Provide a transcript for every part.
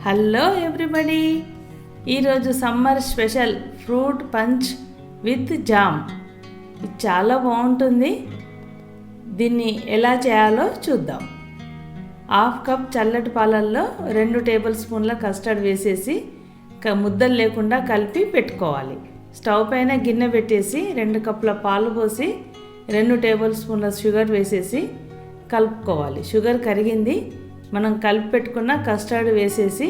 Hello everybody, ఈరోజు summer special fruit punch with jam. ఇది చాలా బాగుంటుంది. దీన్ని ఎలా చేయాలో చూద్దాం. హాఫ్ కప్ చల్లటి పాలల్లో 2 టేబుల్ స్పూన్ల కస్టర్డ్ వేసేసి ముద్దలు లేకుండా కలిపి పెట్టుకోవాలి. స్టవ్ పైన గిన్నె పెట్టేసి 2 కప్పుల పాలు పోసి 2 టేబుల్ స్పూన్ల షుగర్ వేసేసి కలుపుకోవాలి. షుగర్ కరిగింది. మనం కలిపి పెట్టుకున్న కస్టర్డ్ వేసేసి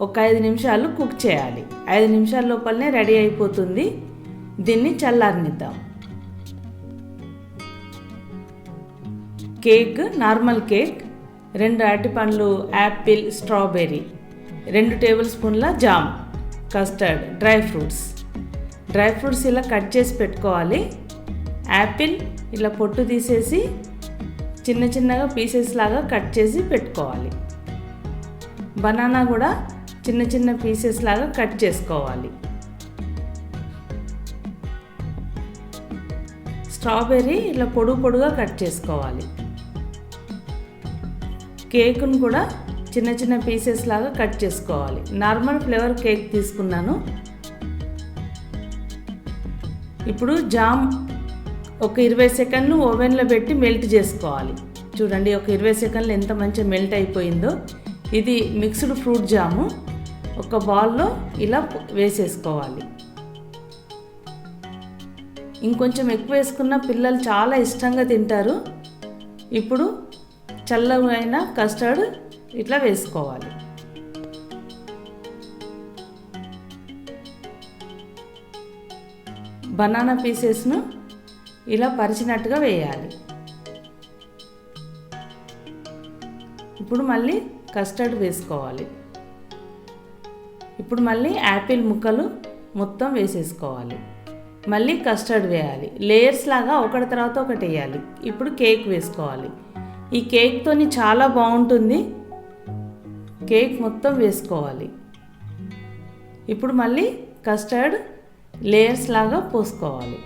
ఒక 5 నిమిషాలు కుక్ చేయాలి. 5 నిమిషాల లోపలనే రెడీ అయిపోతుంది. దీన్ని చల్లారనిద్దాం. కేక్, నార్మల్ కేక్, 2 అరటిపండ్లు, యాపిల్, స్ట్రాబెర్రీ, 2 టేబుల్ స్పూన్ల జామ్, కస్టర్డ్, డ్రై ఫ్రూట్స్ ఇలా కట్ చేసి పెట్టుకోవాలి. యాపిల్ ఇలా పొట్టు తీసేసి చిన్న చిన్నగా పీసెస్ లాగా కట్ చేసి పెట్టుకోవాలి. బనానా కూడా చిన్న చిన్న పీసెస్ లాగా కట్ చేసుకోవాలి. స్ట్రాబెర్రీ ఇలా పొడుగా కట్ చేసుకోవాలి. కేకును కూడా చిన్న చిన్న పీసెస్ లాగా కట్ చేసుకోవాలి. నార్మల్ ఫ్లేవర్ కేక్ తీసుకున్నాను. ఇప్పుడు జామ్ ఒక 20 సెకండ్లు ఓవెన్లో పెట్టి మెల్ట్ చేసుకోవాలి. చూడండి, ఒక 20 సెకండ్లు ఎంత మంచిగా మెల్ట్ అయిపోయిందో. ఇది మిక్స్డ్ ఫ్రూట్ జాము ఒక బౌల్లో ఇలా వేసేసుకోవాలి. ఇంకొంచెం ఎక్కువ వేసుకున్న పిల్లలు చాలా ఇష్టంగా తింటారు. ఇప్పుడు చల్లగైన కస్టర్డ్ ఇట్లా వేసుకోవాలి. బనానా పీసెస్ను ఇలా పరిచినట్టుగా వేయాలి. ఇప్పుడు మళ్ళీ కస్టర్డ్ వేసుకోవాలి. ఇప్పుడు మళ్ళీ యాపిల్ ముక్కలు మొత్తం వేసేసుకోవాలి. మళ్ళీ కస్టర్డ్ వేయాలి. లేయర్స్ లాగా ఒకటి తర్వాత ఒకటి వేయాలి. ఇప్పుడు కేక్ వేసుకోవాలి. ఈ కేక్తోని చాలా బాగుంటుంది. కేక్ మొత్తం వేసుకోవాలి. ఇప్పుడు మళ్ళీ కస్టర్డ్ లేయర్స్ లాగా పోసుకోవాలి.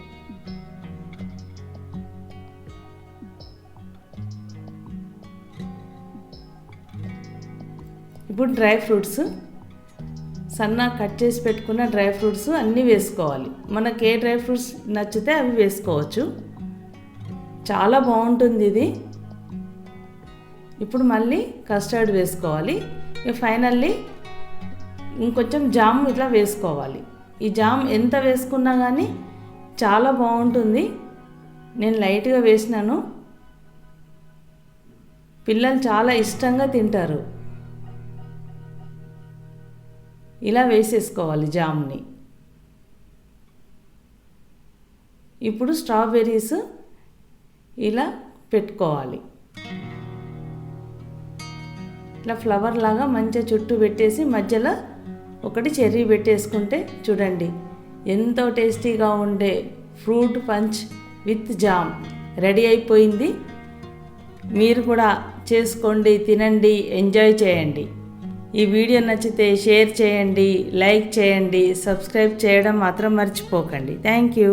ఇప్పుడు డ్రై ఫ్రూట్స్, సన్నగా కట్ చేసి పెట్టుకున్న డ్రై ఫ్రూట్స్ అన్నీ వేసుకోవాలి. మనకు ఏ డ్రై ఫ్రూట్స్ నచ్చితే అవి వేసుకోవచ్చు. చాలా బాగుంటుంది ఇది. ఇప్పుడు మళ్ళీ కస్టర్డ్ వేసుకోవాలి. ఫైనల్లీ ఇంకొంచెం జామ్ ఇట్లా వేసుకోవాలి. ఈ జామ్ ఎంత వేసుకున్నా కానీ చాలా బాగుంటుంది. నేను లైట్గా వేసినాను. పిల్లలు చాలా ఇష్టంగా తింటారు. ఇలా వేసేసుకోవాలి జామ్ని. ఇప్పుడు స్ట్రాబెర్రీస్ ఇలా పెట్టుకోవాలి. ఇలా ఫ్లవర్ లాగా మంచిగా చుట్టూ పెట్టేసి మధ్యలో ఒకటి చెర్రీ పెట్టేసుకుంటే చూడండి, ఎంతో టేస్టీగా ఉండే fruit punch with jam ready అయిపోయింది. మీరు కూడా చేసుకోండి, తినండి, ఎంజాయ్ చేయండి. ఈ వీడియో నచ్చితే షేర్ చేయండి, లైక్ చేయండి, సబ్స్క్రైబ్ చేయడం మాత్రం మర్చిపోకండి. Thank you.